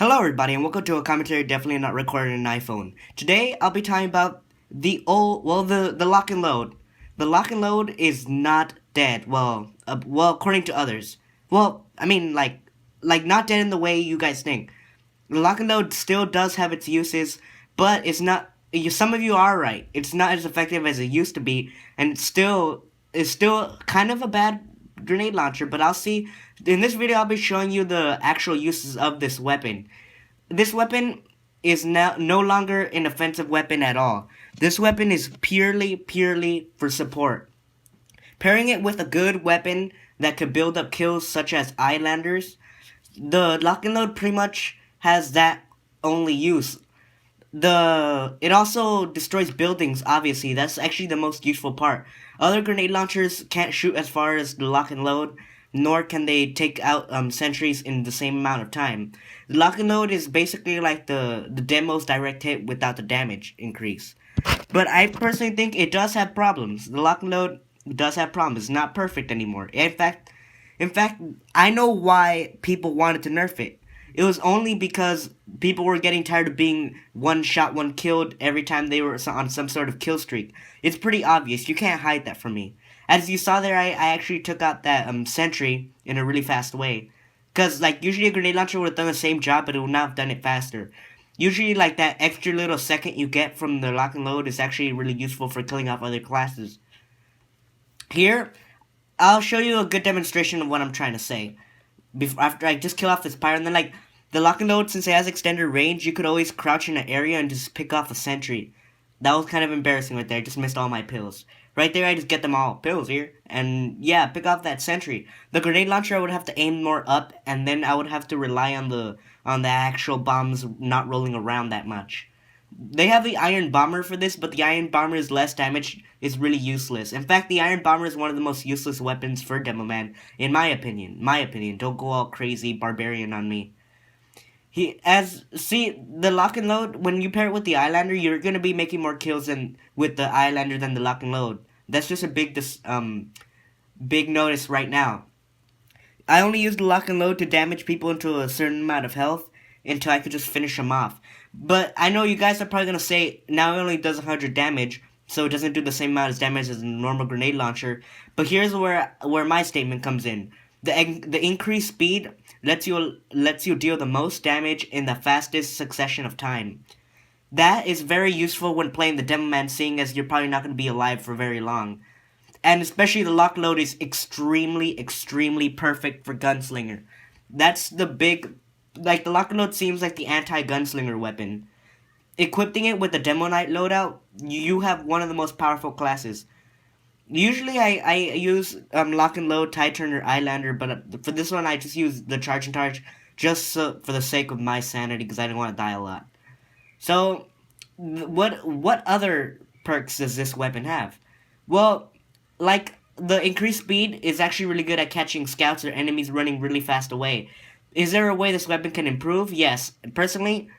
Hello everybody and welcome to a commentary definitely not recorded on an iPhone. Today I'll be talking about the lock and load. The lock and load is not dead. Well, according to others. Well, I mean like not dead in the way you guys think. The lock and load still does have its uses, but it's not. Some of you are right. It's not as effective as it used to be, and it's still kind of a bad grenade launcher. But I'll see. In this video, I'll be showing you the actual uses of this weapon. This weapon is now no longer an offensive weapon at all. This weapon is purely for support. Pairing it with a good weapon that could build up kills such as iLanders, the lock and load pretty much has that only use. It also destroys buildings, obviously. That's actually the most useful part. Other grenade launchers can't shoot as far as the lock and load, nor can they take out sentries in the same amount of time. The lock and load is basically like the demo's direct hit without the damage increase. But I personally think it does have problems. The lock and load does have problems. It's not perfect anymore. In fact, I know why people wanted to nerf it. It was only because people were getting tired of being one shot, one killed every time they were on some sort of kill streak. It's pretty obvious. You can't hide that from me. As you saw there, I actually took out that sentry in a really fast way. Because, like, usually a grenade launcher would have done the same job, but it would not have done it faster. Usually, like, that extra little second you get from the lock and load is actually really useful for killing off other classes. Here, I'll show you a good demonstration of what I'm trying to say. After I just kill off this pyro, and then, like, the lock and load, since it has extended range, you could always crouch in an area and just pick off a sentry. That was kind of embarrassing right there. I just missed all my pills. Right there, I just get them all. Pills here. And yeah, pick off that sentry. The grenade launcher, I would have to aim more up, and then I would have to rely on the actual bombs not rolling around that much. They have the Iron Bomber for this, but the Iron Bomber is less damage, is really useless. In fact, the Iron Bomber is one of the most useless weapons for Demo Man, in my opinion. My opinion. Don't go all crazy barbarian on me. The lock and load, when you pair it with the iLander, you're gonna be making more kills with the iLander than the lock and load. That's just a big notice right now. I only use the lock and load to damage people into a certain amount of health until I could just finish them off. But I know you guys are probably gonna say now it only does 100 damage, so it doesn't do the same amount of damage as a normal grenade launcher. But here's where my statement comes in. The increased speed lets you deal the most damage in the fastest succession of time. That is very useful when playing the Demo Man, seeing as you're probably not going to be alive for very long. And especially the lock load is extremely perfect for Gunslinger. That's the big... Like, the lock load seems like the anti-Gunslinger weapon. Equipping it with the Demo Knight loadout, you have one of the most powerful classes. Usually I use lock and load, Tide Turner, iLander, but for this one I just use the charge and charge just for the sake of my sanity because I didn't want to die a lot. So, what other perks does this weapon have? Well, like, the increased speed is actually really good at catching scouts or enemies running really fast away. Is there a way this weapon can improve? Yes. Personally,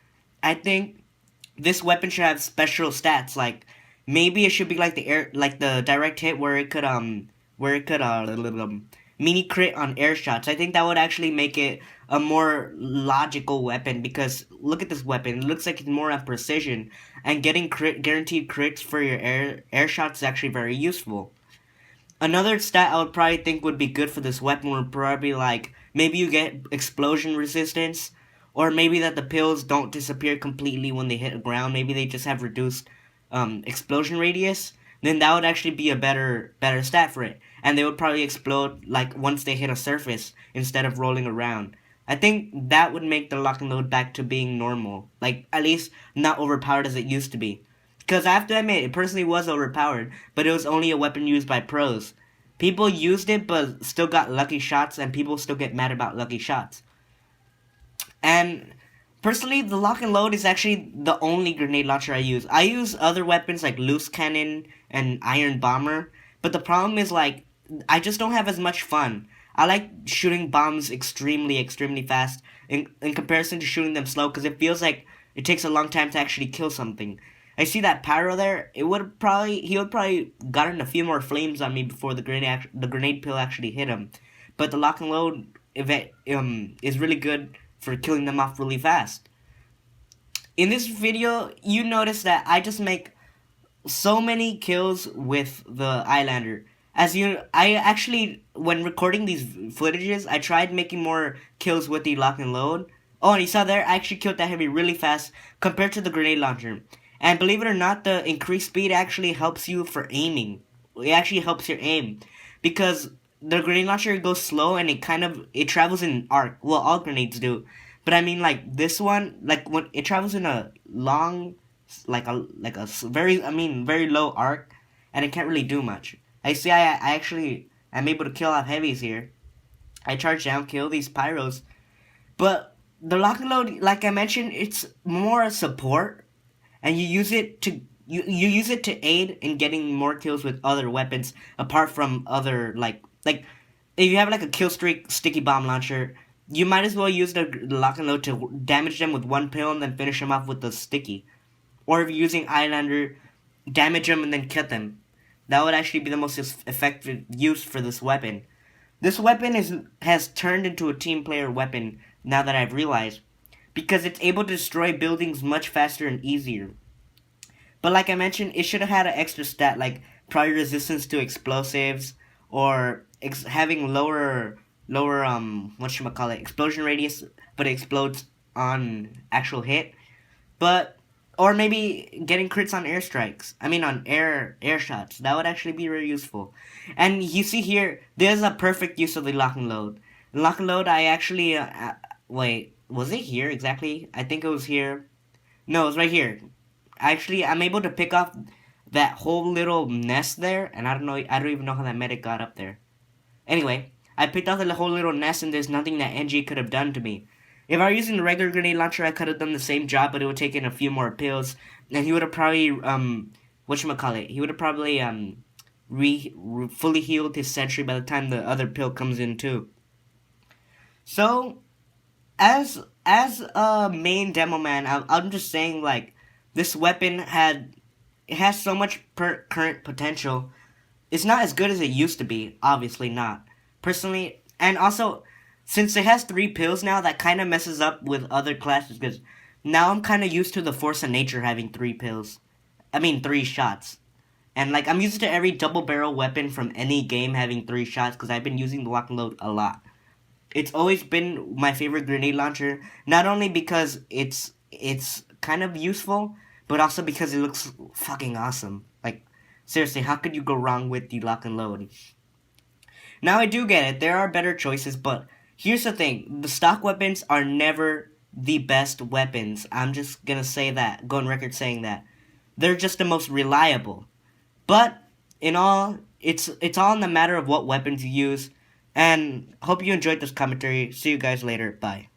I think this weapon should have special stats, like maybe it should be like the direct hit where it could mini crit on air shots. I think that would actually make it a more logical weapon because look at this weapon. It looks like it's more on precision, and getting guaranteed crits for your air shots is actually very useful. Another stat I would probably think would be good for this weapon would probably be like maybe you get explosion resistance, or maybe that the pills don't disappear completely when they hit the ground. Maybe they just have reduced explosion radius. Then that would actually be a better stat for it, and they would probably explode like once they hit a surface instead of rolling around. I think that would make the lock and load back to being normal, like at least not overpowered as it used to be. Because I have to admit, it personally was overpowered, but it was only a weapon used by pros. People used it, but still got lucky shots, and people still get mad about lucky shots. And personally, the lock and load is actually the only grenade launcher I use. I use other weapons like loose cannon and iron bomber, but the problem is like I just don't have as much fun. I like shooting bombs extremely fast in comparison to shooting them slow because it feels like it takes a long time to actually kill something. I see that pyro there. He would probably gotten a few more flames on me before the grenade pill actually hit him. But the lock and load event is really good for killing them off really fast. In this video, you notice that I just make so many kills with the iLander. I actually, when recording these footages, I tried making more kills with the lock and load. Oh, and you saw there, I actually killed that heavy really fast compared to the grenade launcher. And believe it or not, the increased speed actually helps you for aiming. It actually helps your aim. Because the grenade launcher goes slow and it travels in an arc. Well, all grenades do. But I mean, like, this one, like, when it travels in a long, very low arc, and it can't really do much. I actually am able to kill off heavies here. I charge down, kill these pyros, but the lock and load, like I mentioned, it's more support, and you use it to aid in getting more kills with other weapons apart from other like if you have like a kill streak sticky bomb launcher, you might as well use the lock and load to damage them with one pill and then finish them off with the sticky. Or if you're using iLander, damage them and then kill them. That would actually be the most effective use for this weapon. This weapon has turned into a team player weapon now that I've realized, because it's able to destroy buildings much faster and easier. But like I mentioned, it should have had an extra stat like prior resistance to explosives, or having lower explosion radius, but it explodes on actual hit. But or maybe getting crits on airstrikes. I mean on air shots. That would actually be very useful. And you see here, there's a perfect use of the lock and load. The lock and load, I actually wait, was it here exactly? I think it was here. No, it was right here. Actually, I'm able to pick off that whole little nest there, and I don't even know how that medic got up there. Anyway, I picked off the whole little nest, and there's nothing that NG could have done to me. If I were using the regular grenade launcher, I could have done the same job, but it would take in a few more pills, and he would have probably he would have probably fully healed his sentry by the time the other pill comes in too. So, as a main demo man, I'm just saying, like, this weapon it has so much current potential. It's not as good as it used to be, obviously not. Personally, and also, since it has 3 pills now, that kind of messes up with other classes, because now I'm kind of used to the Force of Nature having 3 pills. I mean, 3 shots. And, like, I'm used to every double barrel weapon from any game having 3 shots, because I've been using the lock and load a lot. It's always been my favorite grenade launcher, not only because it's kind of useful, but also because it looks fucking awesome. Like, seriously, how could you go wrong with the lock and load? Now, I do get it, there are better choices, but here's the thing, the stock weapons are never the best weapons. I'm just gonna say that, go on record saying that. They're just the most reliable. But, in all, it's all in the matter of what weapons you use, and hope you enjoyed this commentary. See you guys later, bye.